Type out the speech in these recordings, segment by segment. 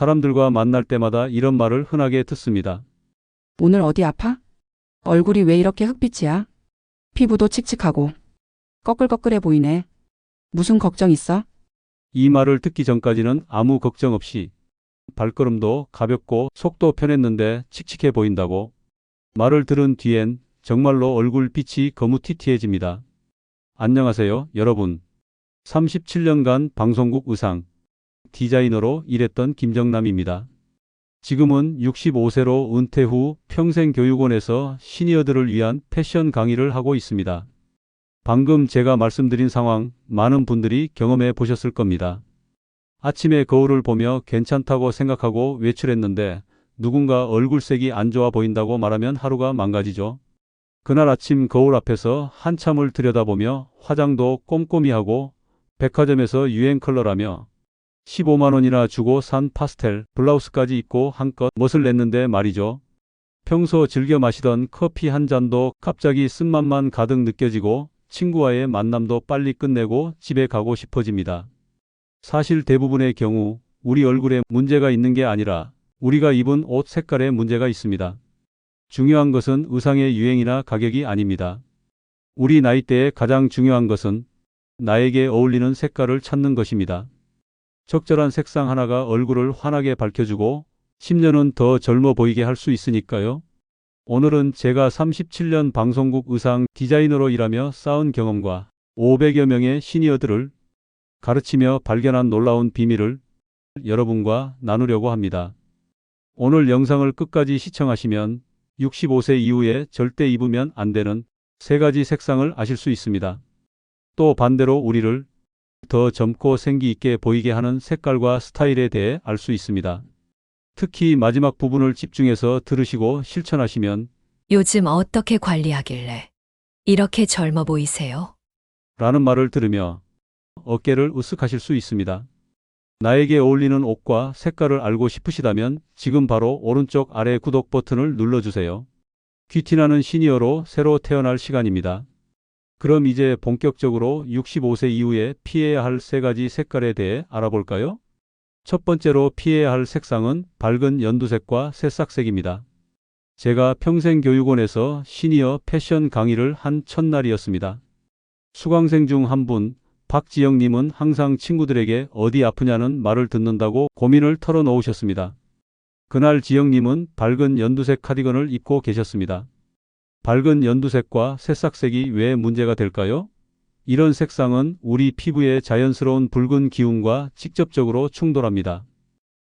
사람들과 만날 때마다 이런 말을 흔하게 듣습니다. 오늘 어디 아파? 얼굴이 왜 이렇게 흑빛이야? 피부도 칙칙하고 꺼끌꺼끌해 보이네. 무슨 걱정 있어? 이 말을 듣기 전까지는 아무 걱정 없이 발걸음도 가볍고 속도 편했는데 칙칙해 보인다고 말을 들은 뒤엔 정말로 얼굴 빛이 거무튀튀해집니다. 안녕하세요, 여러분. 37년간 방송국 의상 디자이너로 일했던 김정남입니다. 지금은 65세로 은퇴 후 평생교육원에서 시니어들을 위한 패션 강의를 하고 있습니다. 방금 제가 말씀드린 상황 많은 분들이 경험해 보셨을 겁니다. 아침에 거울을 보며 괜찮다고 생각하고 외출했는데 누군가 얼굴색이 안 좋아 보인다고 말하면 하루가 망가지죠. 그날 아침 거울 앞에서 한참을 들여다보며 화장도 꼼꼼히 하고 백화점에서 유행 컬러라며 15만 원이나 주고 산 파스텔 블라우스까지 입고 한껏 멋을 냈는데 말이죠. 평소 즐겨 마시던 커피 한 잔도 갑자기 쓴맛만 가득 느껴지고 친구와의 만남도 빨리 끝내고 집에 가고 싶어집니다. 사실 대부분의 경우 우리 얼굴에 문제가 있는 게 아니라 우리가 입은 옷 색깔에 문제가 있습니다. 중요한 것은 의상의 유행이나 가격이 아닙니다. 우리 나이대에 가장 중요한 것은 나에게 어울리는 색깔을 찾는 것입니다. 적절한 색상 하나가 얼굴을 환하게 밝혀주고 10년은 더 젊어 보이게 할 수 있으니까요. 오늘은 제가 37년 방송국 의상 디자이너로 일하며 쌓은 경험과 500여 명의 시니어들을 가르치며 발견한 놀라운 비밀을 여러분과 나누려고 합니다. 오늘 영상을 끝까지 시청하시면 65세 이후에 절대 입으면 안 되는 3가지 색상을 아실 수 있습니다. 또 반대로 우리를 더 젊고 생기 있게 보이게 하는 색깔과 스타일에 대해 알 수 있습니다. 특히 마지막 부분을 집중해서 들으시고 실천하시면 요즘 어떻게 관리하길래 이렇게 젊어 보이세요? 라는 말을 들으며 어깨를 으쓱하실 수 있습니다. 나에게 어울리는 옷과 색깔을 알고 싶으시다면 지금 바로 오른쪽 아래 구독 버튼을 눌러주세요. 귀티나는 시니어로 새로 태어날 시간입니다. 그럼 이제 본격적으로 65세 이후에 피해야 할 3가지 색깔에 대해 알아볼까요? 첫 번째로 피해야 할 색상은 밝은 연두색과 새싹색입니다. 제가 평생교육원에서 시니어 패션 강의를 한 첫날이었습니다. 수강생 중 한 분, 박지영님은 항상 친구들에게 어디 아프냐는 말을 듣는다고 고민을 털어놓으셨습니다. 그날 지영님은 밝은 연두색 카디건을 입고 계셨습니다. 밝은 연두색과 새싹색이 왜 문제가 될까요? 이런 색상은 우리 피부의 자연스러운 붉은 기운과 직접적으로 충돌합니다.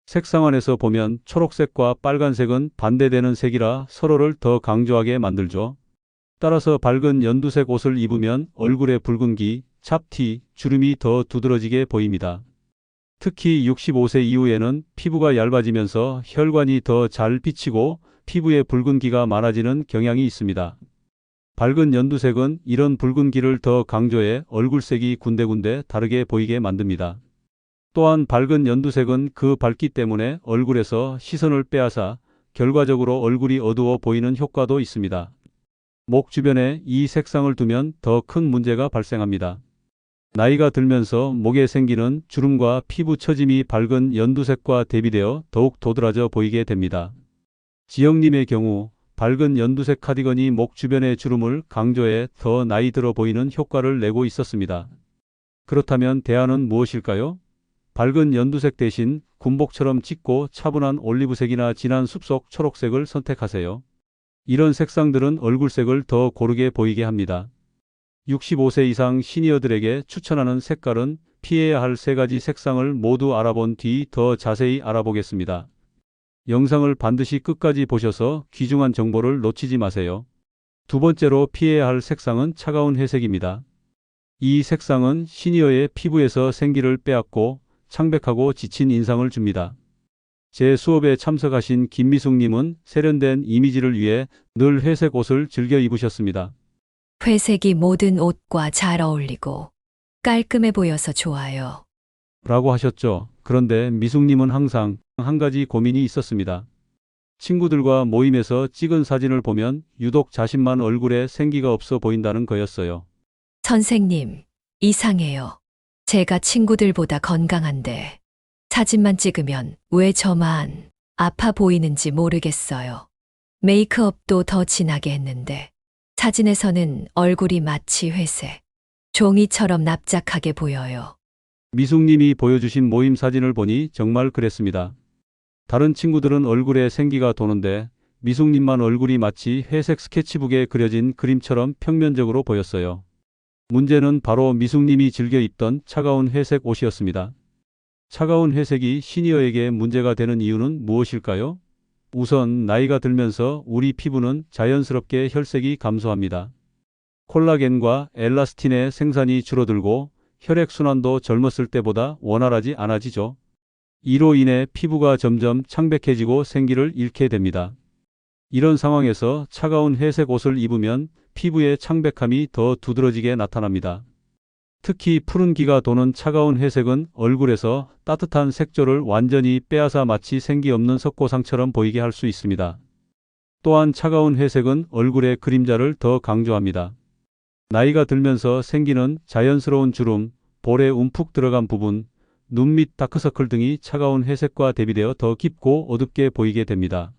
색상안에서 보면 초록색과 빨간색은 반대되는 색이라 서로를 더 강조하게 만들죠. 따라서 밝은 연두색 옷을 입으면 얼굴에 붉은기, 잡티, 주름이 더 두드러지게 보입니다. 특히 65세 이후에는 피부가 얇아지면서 혈관이 더 잘 비치고 피부에 붉은기가 많아지는 경향이 있습니다. 밝은 연두색은 이런 붉은기를 더 강조해 얼굴색이 군데군데 다르게 보이게 만듭니다. 또한 밝은 연두색은 그 밝기 때문에 얼굴에서 시선을 빼앗아 결과적으로 얼굴이 어두워 보이는 효과도 있습니다. 목 주변에 이 색상을 두면 더 큰 문제가 발생합니다. 나이가 들면서 목에 생기는 주름과 피부 처짐이 밝은 연두색과 대비되어 더욱 도드라져 보이게 됩니다. 지영님의 경우 밝은 연두색 카디건이 목 주변의 주름을 강조해 더 나이 들어 보이는 효과를 내고 있었습니다. 그렇다면 대안은 무엇일까요? 밝은 연두색 대신 군복처럼 짙고 차분한 올리브색이나 진한 숲속 초록색을 선택하세요. 이런 색상들은 얼굴색을 더 고르게 보이게 합니다. 65세 이상 시니어들에게 추천하는 색깔은 피해야 할 3가지 색상을 모두 알아본 뒤 더 자세히 알아보겠습니다. 영상을 반드시 끝까지 보셔서 귀중한 정보를 놓치지 마세요. 두 번째로 피해야 할 색상은 차가운 회색입니다. 이 색상은 시니어의 피부에서 생기를 빼앗고 창백하고 지친 인상을 줍니다. 제 수업에 참석하신 김미숙님은 세련된 이미지를 위해 늘 회색 옷을 즐겨 입으셨습니다. 회색이 모든 옷과 잘 어울리고 깔끔해 보여서 좋아요. 라고 하셨죠. 그런데 미숙님은 항상 한 가지 고민이 있었습니다. 친구들과 모임에서 찍은 사진을 보면 유독 자신만 얼굴에 생기가 없어 보인다는 거였어요. 선생님, 이상해요. 제가 친구들보다 건강한데 사진만 찍으면 왜 저만 아파 보이는지 모르겠어요. 메이크업도 더 진하게 했는데 사진에서는 얼굴이 마치 회색, 종이처럼 납작하게 보여요. 미숙님이 보여주신 모임 사진을 보니 정말 그랬습니다. 다른 친구들은 얼굴에 생기가 도는데 미숙님만 얼굴이 마치 회색 스케치북에 그려진 그림처럼 평면적으로 보였어요. 문제는 바로 미숙님이 즐겨 입던 차가운 회색 옷이었습니다. 차가운 회색이 시니어에게 문제가 되는 이유는 무엇일까요? 우선 나이가 들면서 우리 피부는 자연스럽게 혈색이 감소합니다. 콜라겐과 엘라스틴의 생산이 줄어들고 혈액순환도 젊었을 때보다 원활하지 않아지죠. 이로 인해 피부가 점점 창백해지고 생기를 잃게 됩니다. 이런 상황에서 차가운 회색 옷을 입으면 피부의 창백함이 더 두드러지게 나타납니다. 특히 푸른 기가 도는 차가운 회색은 얼굴에서 따뜻한 색조를 완전히 빼앗아 마치 생기 없는 석고상처럼 보이게 할 수 있습니다. 또한 차가운 회색은 얼굴의 그림자를 더 강조합니다. 나이가 들면서 생기는 자연스러운 주름, 볼에 움푹 들어간 부분, 눈 밑 다크서클 등이 차가운 회색과 대비되어 더 깊고 어둡게 보이게 됩니다.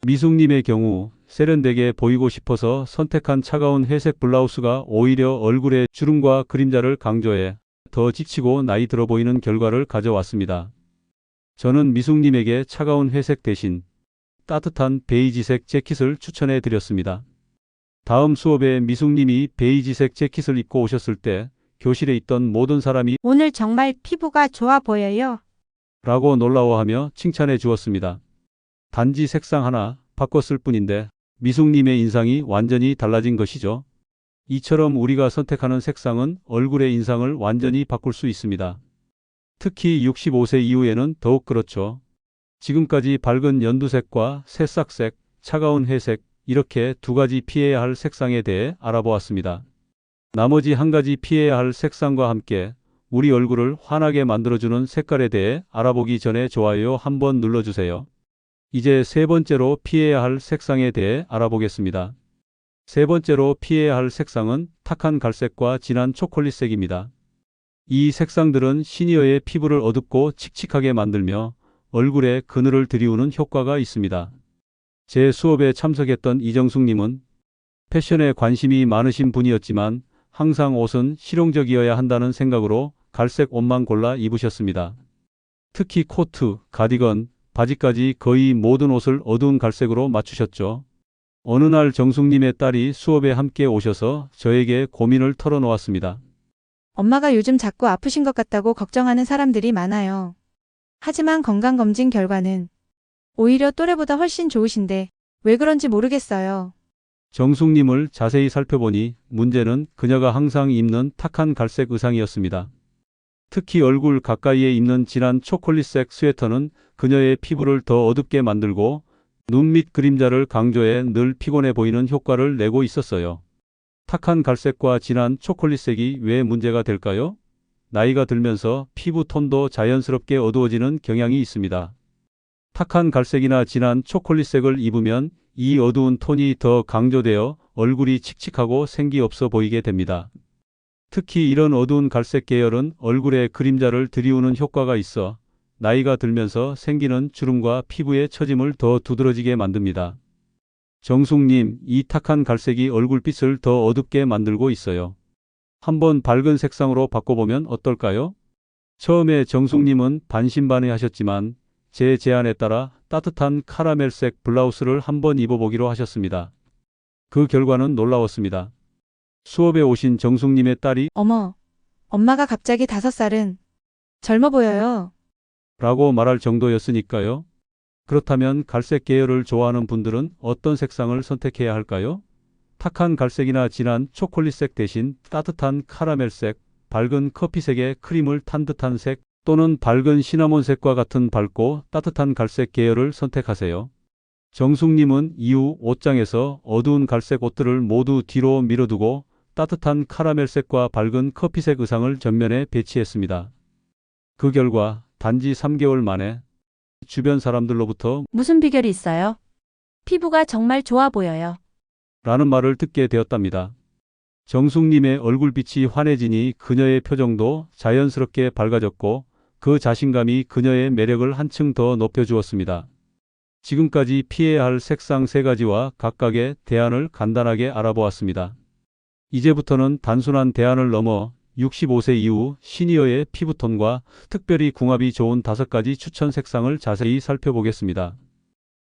미숙님의 경우 세련되게 보이고 싶어서 선택한 차가운 회색 블라우스가 오히려 얼굴의 주름과 그림자를 강조해 더 지치고 나이 들어 보이는 결과를 가져왔습니다. 저는 미숙님에게 차가운 회색 대신 따뜻한 베이지색 재킷을 추천해 드렸습니다. 다음 수업에 미숙님이 베이지색 재킷을 입고 오셨을 때 교실에 있던 모든 사람이 오늘 정말 피부가 좋아 보여요. 라고 놀라워하며 칭찬해 주었습니다. 단지 색상 하나 바꿨을 뿐인데 미숙님의 인상이 완전히 달라진 것이죠. 이처럼 우리가 선택하는 색상은 얼굴의 인상을 완전히 바꿀 수 있습니다. 특히 65세 이후에는 더욱 그렇죠. 지금까지 밝은 연두색과 새싹색, 차가운 회색 이렇게 두 가지 피해야 할 색상에 대해 알아보았습니다. 나머지 한 가지 피해야 할 색상과 함께 우리 얼굴을 환하게 만들어주는 색깔에 대해 알아보기 전에 좋아요 한번 눌러주세요. 이제 세 번째로 피해야 할 색상에 대해 알아보겠습니다. 세 번째로 피해야 할 색상은 탁한 갈색과 진한 초콜릿색입니다. 이 색상들은 시니어의 피부를 어둡고 칙칙하게 만들며 얼굴에 그늘을 들이우는 효과가 있습니다. 제 수업에 참석했던 이정숙님은 패션에 관심이 많으신 분이었지만 항상 옷은 실용적이어야 한다는 생각으로 갈색 옷만 골라 입으셨습니다. 특히 코트, 가디건, 바지까지 거의 모든 옷을 어두운 갈색으로 맞추셨죠. 어느 날 정숙님의 딸이 수업에 함께 오셔서 저에게 고민을 털어놓았습니다. 엄마가 요즘 자꾸 아프신 것 같다고 걱정하는 사람들이 많아요. 하지만 건강검진 결과는 오히려 또래보다 훨씬 좋으신데 왜 그런지 모르겠어요. 정숙님을 자세히 살펴보니 문제는 그녀가 항상 입는 탁한 갈색 의상이었습니다. 특히 얼굴 가까이에 입는 진한 초콜릿색 스웨터는 그녀의 피부를 더 어둡게 만들고 눈 밑 그림자를 강조해 늘 피곤해 보이는 효과를 내고 있었어요. 탁한 갈색과 진한 초콜릿색이 왜 문제가 될까요? 나이가 들면서 피부 톤도 자연스럽게 어두워지는 경향이 있습니다. 탁한 갈색이나 진한 초콜릿색을 입으면 이 어두운 톤이 더 강조되어 얼굴이 칙칙하고 생기 없어 보이게 됩니다. 특히 이런 어두운 갈색 계열은 얼굴에 그림자를 들이우는 효과가 있어 나이가 들면서 생기는 주름과 피부의 처짐을 더 두드러지게 만듭니다. 정숙님, 이 탁한 갈색이 얼굴빛을 더 어둡게 만들고 있어요. 한번 밝은 색상으로 바꿔보면 어떨까요? 처음에 정숙님은 반신반의하셨지만 제 제안에 따라 따뜻한 카라멜색 블라우스를 한번 입어보기로 하셨습니다. 그 결과는 놀라웠습니다. 수업에 오신 정숙님의 딸이 어머, 엄마가 갑자기 5살은 젊어 보여요. 라고 말할 정도였으니까요. 그렇다면 갈색 계열을 좋아하는 분들은 어떤 색상을 선택해야 할까요? 탁한 갈색이나 진한 초콜릿색 대신 따뜻한 카라멜색, 밝은 커피색에 크림을 탄 듯한 색 또는 밝은 시나몬색과 같은 밝고 따뜻한 갈색 계열을 선택하세요. 정숙님은 이후 옷장에서 어두운 갈색 옷들을 모두 뒤로 밀어두고 따뜻한 카라멜색과 밝은 커피색 의상을 전면에 배치했습니다. 그 결과 단지 3개월 만에 주변 사람들로부터 무슨 비결이 있어요? 피부가 정말 좋아 보여요. 라는 말을 듣게 되었답니다. 정숙님의 얼굴빛이 환해지니 그녀의 표정도 자연스럽게 밝아졌고 그 자신감이 그녀의 매력을 한층 더 높여주었습니다. 지금까지 피해야 할 색상 3가지와 각각의 대안을 간단하게 알아보았습니다. 이제부터는 단순한 대안을 넘어 65세 이후 시니어의 피부톤과 특별히 궁합이 좋은 5가지 추천 색상을 자세히 살펴보겠습니다.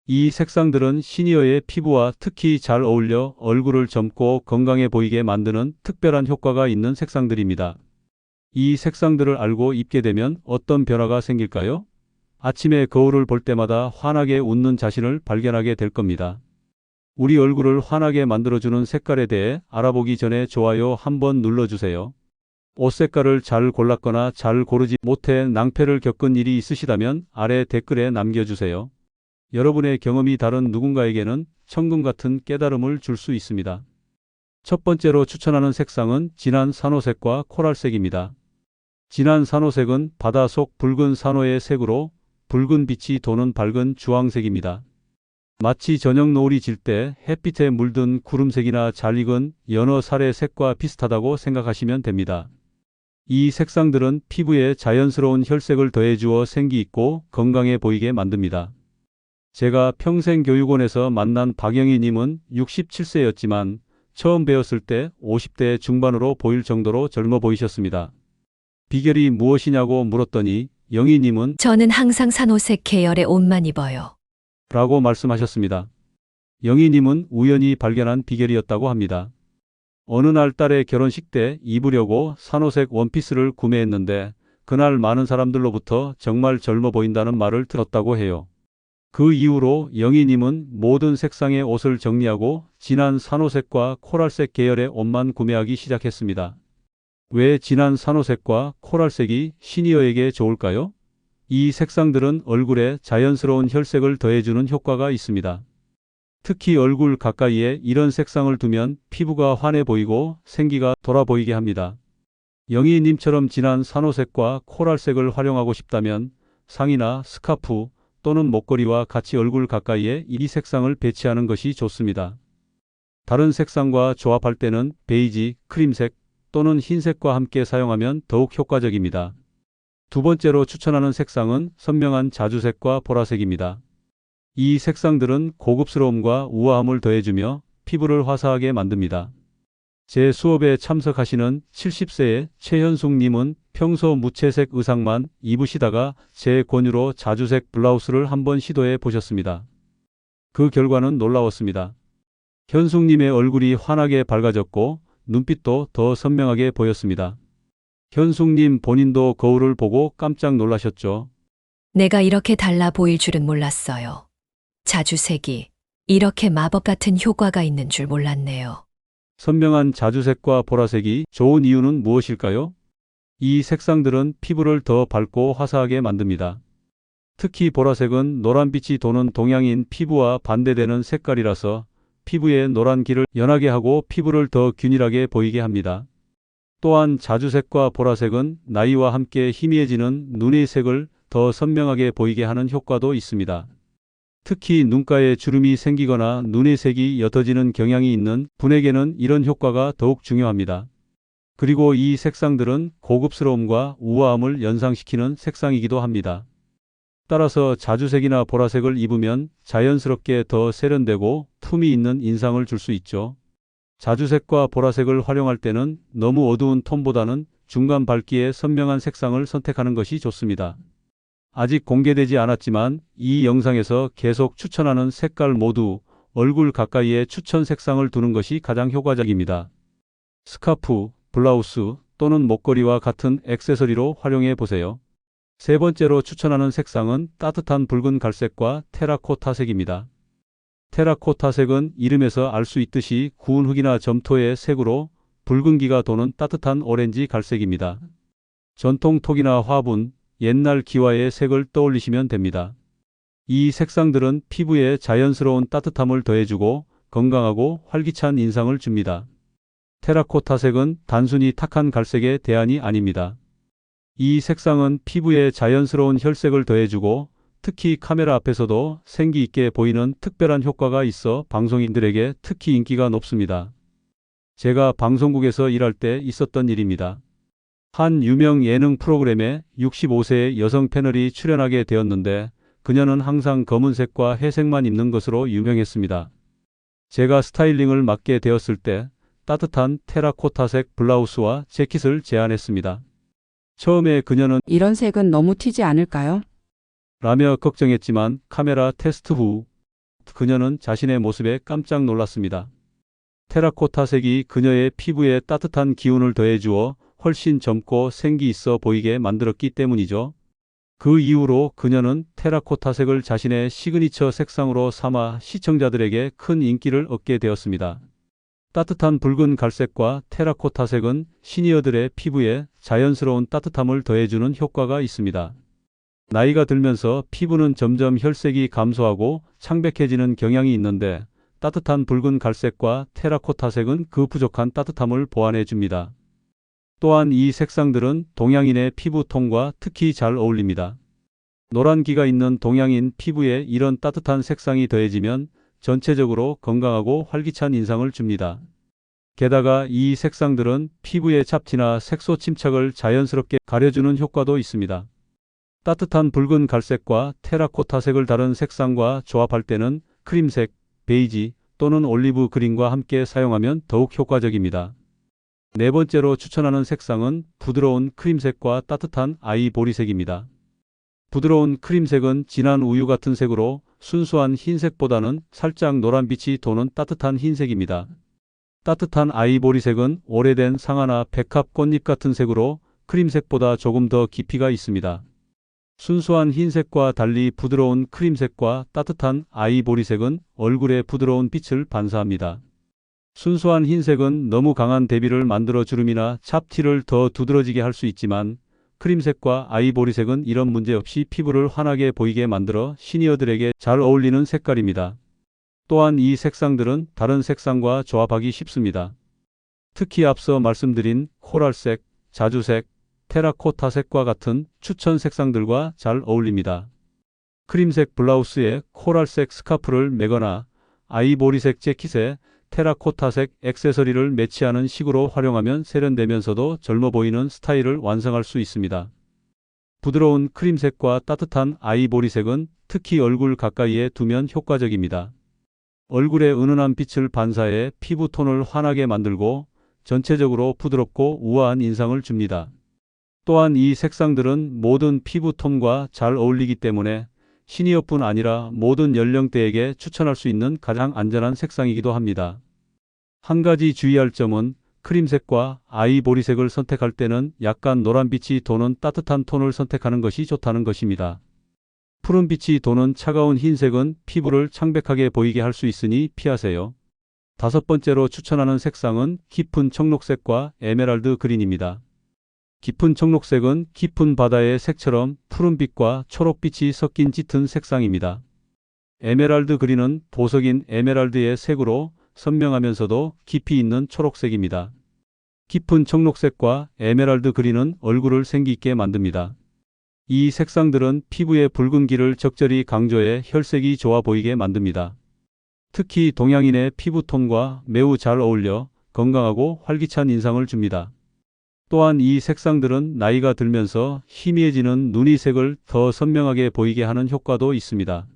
이 색상들은 시니어의 피부와 특히 잘 어울려 얼굴을 젊고 건강해 보이게 만드는 특별한 효과가 있는 색상들입니다. 이 색상들을 알고 입게 되면 어떤 변화가 생길까요? 아침에 거울을 볼 때마다 환하게 웃는 자신을 발견하게 될 겁니다. 우리 얼굴을 환하게 만들어주는 색깔에 대해 알아보기 전에 좋아요 한번 눌러주세요. 옷 색깔을 잘 골랐거나 잘 고르지 못해 낭패를 겪은 일이 있으시다면 아래 댓글에 남겨주세요. 여러분의 경험이 다른 누군가에게는 천금 같은 깨달음을 줄 수 있습니다. 첫 번째로 추천하는 색상은 진한 산호색과 코랄색입니다. 진한 산호색은 바다 속 붉은 산호의 색으로 붉은 빛이 도는 밝은 주황색입니다. 마치 저녁 노을이 질 때 햇빛에 물든 구름색이나 잘 익은 연어 살의 색과 비슷하다고 생각하시면 됩니다. 이 색상들은 피부에 자연스러운 혈색을 더해주어 생기 있고 건강해 보이게 만듭니다. 제가 평생교육원에서 만난 박영희 님은 67세였지만 처음 배웠을 때 50대 중반으로 보일 정도로 젊어 보이셨습니다. 비결이 무엇이냐고 물었더니 영희 님은 저는 항상 산호색 계열의 옷만 입어요. 라고 말씀하셨습니다. 영희 님은 우연히 발견한 비결이었다고 합니다. 어느 날 딸의 결혼식 때 입으려고 산호색 원피스를 구매했는데 그날 많은 사람들로부터 정말 젊어 보인다는 말을 들었다고 해요. 그 이후로 영희 님은 모든 색상의 옷을 정리하고 진한 산호색과 코랄색 계열의 옷만 구매하기 시작했습니다. 왜 진한 산호색과 코랄색이 시니어에게 좋을까요? 이 색상들은 얼굴에 자연스러운 혈색을 더해주는 효과가 있습니다. 특히 얼굴 가까이에 이런 색상을 두면 피부가 환해 보이고 생기가 돌아 보이게 합니다. 영희님처럼 진한 산호색과 코랄색을 활용하고 싶다면 상의나 스카프 또는 목걸이와 같이 얼굴 가까이에 이 색상을 배치하는 것이 좋습니다. 다른 색상과 조합할 때는 베이지, 크림색 또는 흰색과 함께 사용하면 더욱 효과적입니다. 두 번째로 추천하는 색상은 선명한 자주색과 보라색입니다. 이 색상들은 고급스러움과 우아함을 더해주며 피부를 화사하게 만듭니다. 제 수업에 참석하시는 70세의 최현숙님은 평소 무채색 의상만 입으시다가 제 권유로 자주색 블라우스를 한번 시도해 보셨습니다. 그 결과는 놀라웠습니다. 현숙님의 얼굴이 환하게 밝아졌고 눈빛도 더 선명하게 보였습니다. 현숙님 본인도 거울을 보고 깜짝 놀라셨죠. 내가 이렇게 달라 보일 줄은 몰랐어요. 자주색이 이렇게 마법 같은 효과가 있는 줄 몰랐네요. 선명한 자주색과 보라색이 좋은 이유는 무엇일까요? 이 색상들은 피부를 더 밝고 화사하게 만듭니다. 특히 보라색은 노란빛이 도는 동양인 피부와 반대되는 색깔이라서 피부의 노란 기를 연하게 하고 피부를 더 균일하게 보이게 합니다. 또한 자주색과 보라색은 나이와 함께 희미해지는 눈의 색을 더 선명하게 보이게 하는 효과도 있습니다. 특히 눈가에 주름이 생기거나 눈의 색이 옅어지는 경향이 있는 분에게는 이런 효과가 더욱 중요합니다. 그리고 이 색상들은 고급스러움과 우아함을 연상시키는 색상이기도 합니다. 따라서 자주색이나 보라색을 입으면 자연스럽게 더 세련되고 품위 있는 인상을 줄 수 있죠. 자주색과 보라색을 활용할 때는 너무 어두운 톤보다는 중간 밝기의 선명한 색상을 선택하는 것이 좋습니다. 아직 공개되지 않았지만 이 영상에서 계속 추천하는 색깔 모두 얼굴 가까이에 추천 색상을 두는 것이 가장 효과적입니다. 스카프, 블라우스 또는 목걸이와 같은 액세서리로 활용해 보세요. 세 번째로 추천하는 색상은 따뜻한 붉은 갈색과 테라코타색입니다. 테라코타색은 이름에서 알 수 있듯이 구운 흙이나 점토의 색으로 붉은기가 도는 따뜻한 오렌지 갈색입니다. 전통 톡이나 화분, 옛날 기와의 색을 떠올리시면 됩니다. 이 색상들은 피부에 자연스러운 따뜻함을 더해주고 건강하고 활기찬 인상을 줍니다. 테라코타색은 단순히 탁한 갈색의 대안이 아닙니다. 이 색상은 피부에 자연스러운 혈색을 더해주고 특히 카메라 앞에서도 생기 있게 보이는 특별한 효과가 있어 방송인들에게 특히 인기가 높습니다. 제가 방송국에서 일할 때 있었던 일입니다. 한 유명 예능 프로그램에 65세의 여성 패널이 출연하게 되었는데 그녀는 항상 검은색과 회색만 입는 것으로 유명했습니다. 제가 스타일링을 맡게 되었을 때 따뜻한 테라코타색 블라우스와 재킷을 제안했습니다. 처음에 그녀는 이런 색은 너무 튀지 않을까요? 라며 걱정했지만 카메라 테스트 후 그녀는 자신의 모습에 깜짝 놀랐습니다. 테라코타색이 그녀의 피부에 따뜻한 기운을 더해주어 훨씬 젊고 생기 있어 보이게 만들었기 때문이죠. 그 이후로 그녀는 테라코타색을 자신의 시그니처 색상으로 삼아 시청자들에게 큰 인기를 얻게 되었습니다. 따뜻한 붉은 갈색과 테라코타색은 시니어들의 피부에 자연스러운 따뜻함을 더해주는 효과가 있습니다. 나이가 들면서 피부는 점점 혈색이 감소하고 창백해지는 경향이 있는데 따뜻한 붉은 갈색과 테라코타색은 그 부족한 따뜻함을 보완해 줍니다. 또한 이 색상들은 동양인의 피부톤과 특히 잘 어울립니다. 노란기가 있는 동양인 피부에 이런 따뜻한 색상이 더해지면 전체적으로 건강하고 활기찬 인상을 줍니다. 게다가 이 색상들은 피부의 잡티나 색소 침착을 자연스럽게 가려주는 효과도 있습니다. 따뜻한 붉은 갈색과 테라코타색을 다른 색상과 조합할 때는 크림색, 베이지 또는 올리브 그린과 함께 사용하면 더욱 효과적입니다. 네 번째로 추천하는 색상은 부드러운 크림색과 따뜻한 아이보리색입니다. 부드러운 크림색은 진한 우유 같은 색으로 순수한 흰색보다는 살짝 노란빛이 도는 따뜻한 흰색입니다. 따뜻한 아이보리색은 오래된 상아나 백합 꽃잎 같은 색으로 크림색보다 조금 더 깊이가 있습니다. 순수한 흰색과 달리 부드러운 크림색과 따뜻한 아이보리색은 얼굴에 부드러운 빛을 반사합니다. 순수한 흰색은 너무 강한 대비를 만들어 주름이나 잡티를 더 두드러지게 할 수 있지만 크림색과 아이보리색은 이런 문제 없이 피부를 환하게 보이게 만들어 시니어들에게 잘 어울리는 색깔입니다. 또한 이 색상들은 다른 색상과 조합하기 쉽습니다. 특히 앞서 말씀드린 코랄색, 자주색, 테라코타색과 같은 추천 색상들과 잘 어울립니다. 크림색 블라우스에 코랄색 스카프를 매거나 아이보리색 재킷에 테라코타색 액세서리를 매치하는 식으로 활용하면 세련되면서도 젊어 보이는 스타일을 완성할 수 있습니다. 부드러운 크림색과 따뜻한 아이보리색은 특히 얼굴 가까이에 두면 효과적입니다. 얼굴에 은은한 빛을 반사해 피부톤을 환하게 만들고 전체적으로 부드럽고 우아한 인상을 줍니다. 또한 이 색상들은 모든 피부톤과 잘 어울리기 때문에 시니어뿐 아니라 모든 연령대에게 추천할 수 있는 가장 안전한 색상이기도 합니다. 한 가지 주의할 점은 크림색과 아이보리색을 선택할 때는 약간 노란빛이 도는 따뜻한 톤을 선택하는 것이 좋다는 것입니다. 푸른빛이 도는 차가운 흰색은 피부를 창백하게 보이게 할 수 있으니 피하세요. 다섯 번째로 추천하는 색상은 깊은 청록색과 에메랄드 그린입니다. 깊은 청록색은 깊은 바다의 색처럼 푸른빛과 초록빛이 섞인 짙은 색상입니다. 에메랄드 그린은 보석인 에메랄드의 색으로 선명하면서도 깊이 있는 초록색입니다. 깊은 청록색과 에메랄드 그린은 얼굴을 생기 있게 만듭니다. 이 색상들은 피부의 붉은기를 적절히 강조해 혈색이 좋아 보이게 만듭니다. 특히 동양인의 피부톤과 매우 잘 어울려 건강하고 활기찬 인상을 줍니다. 또한 이 색상들은 나이가 들면서 희미해지는 눈이 색을 더 선명하게 보이게 하는 효과도 있습니다.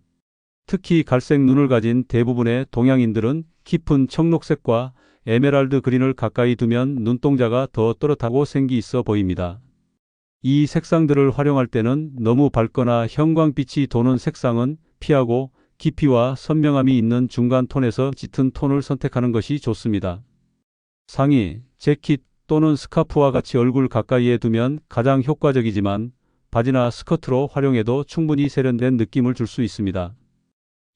특히 갈색 눈을 가진 대부분의 동양인들은 깊은 청록색과 에메랄드 그린을 가까이 두면 눈동자가 더 또렷하고 생기 있어 보입니다. 이 색상들을 활용할 때는 너무 밝거나 형광빛이 도는 색상은 피하고 깊이와 선명함이 있는 중간 톤에서 짙은 톤을 선택하는 것이 좋습니다. 상의, 재킷 또는 스카프와 같이 얼굴 가까이에 두면 가장 효과적이지만 바지나 스커트로 활용해도 충분히 세련된 느낌을 줄 수 있습니다.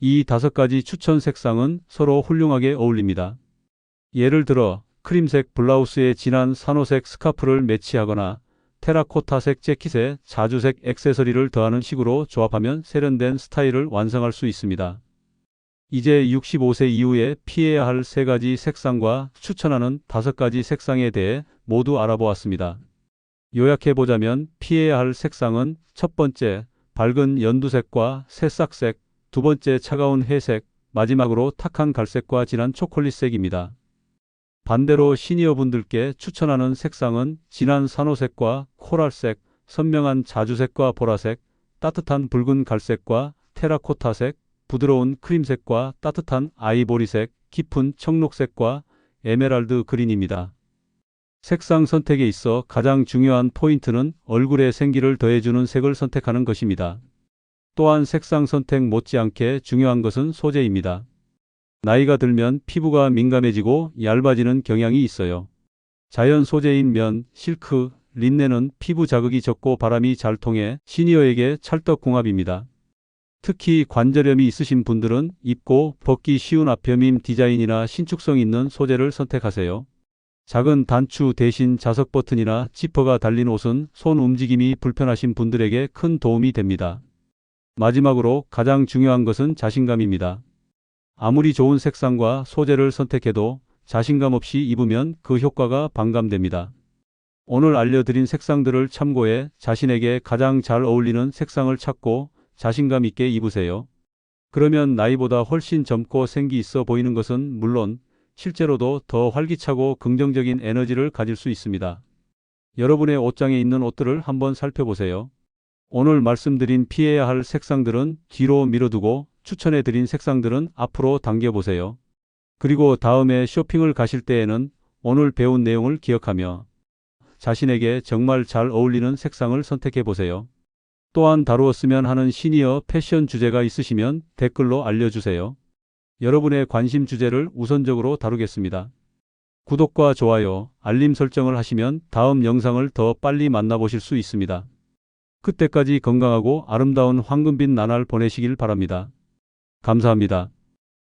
이 다섯 가지 추천 색상은 서로 훌륭하게 어울립니다. 예를 들어 크림색 블라우스에 진한 산호색 스카프를 매치하거나 테라코타색 재킷에 자주색 액세서리를 더하는 식으로 조합하면 세련된 스타일을 완성할 수 있습니다. 이제 65세 이후에 피해야 할 세 가지 색상과 추천하는 다섯 가지 색상에 대해 모두 알아보았습니다. 요약해보자면 피해야 할 색상은 첫 번째, 밝은 연두색과 새싹색, 두 번째 차가운 회색, 마지막으로 탁한 갈색과 진한 초콜릿색입니다. 반대로 시니어분들께 추천하는 색상은 진한 산호색과 코랄색, 선명한 자주색과 보라색, 따뜻한 붉은 갈색과 테라코타색, 부드러운 크림색과 따뜻한 아이보리색, 깊은 청록색과 에메랄드 그린입니다. 색상 선택에 있어 가장 중요한 포인트는 얼굴에 생기를 더해주는 색을 선택하는 것입니다. 또한 색상 선택 못지않게 중요한 것은 소재입니다. 나이가 들면 피부가 민감해지고 얇아지는 경향이 있어요. 자연 소재인 면, 실크, 린넨은 피부 자극이 적고 바람이 잘 통해 시니어에게 찰떡궁합입니다. 특히 관절염이 있으신 분들은 입고 벗기 쉬운 앞여밈 디자인이나 신축성 있는 소재를 선택하세요. 작은 단추 대신 자석 버튼이나 지퍼가 달린 옷은 손 움직임이 불편하신 분들에게 큰 도움이 됩니다. 마지막으로 가장 중요한 것은 자신감입니다. 아무리 좋은 색상과 소재를 선택해도 자신감 없이 입으면 그 효과가 반감됩니다. 오늘 알려드린 색상들을 참고해 자신에게 가장 잘 어울리는 색상을 찾고 자신감 있게 입으세요. 그러면 나이보다 훨씬 젊고 생기 있어 보이는 것은 물론 실제로도 더 활기차고 긍정적인 에너지를 가질 수 있습니다. 여러분의 옷장에 있는 옷들을 한번 살펴보세요. 오늘 말씀드린 피해야 할 색상들은 뒤로 밀어두고 추천해드린 색상들은 앞으로 당겨보세요. 그리고 다음에 쇼핑을 가실 때에는 오늘 배운 내용을 기억하며 자신에게 정말 잘 어울리는 색상을 선택해보세요. 또한 다루었으면 하는 시니어 패션 주제가 있으시면 댓글로 알려주세요. 여러분의 관심 주제를 우선적으로 다루겠습니다. 구독과 좋아요, 알림 설정을 하시면 다음 영상을 더 빨리 만나보실 수 있습니다. 그때까지 건강하고 아름다운 황금빛 나날 보내시길 바랍니다. 감사합니다.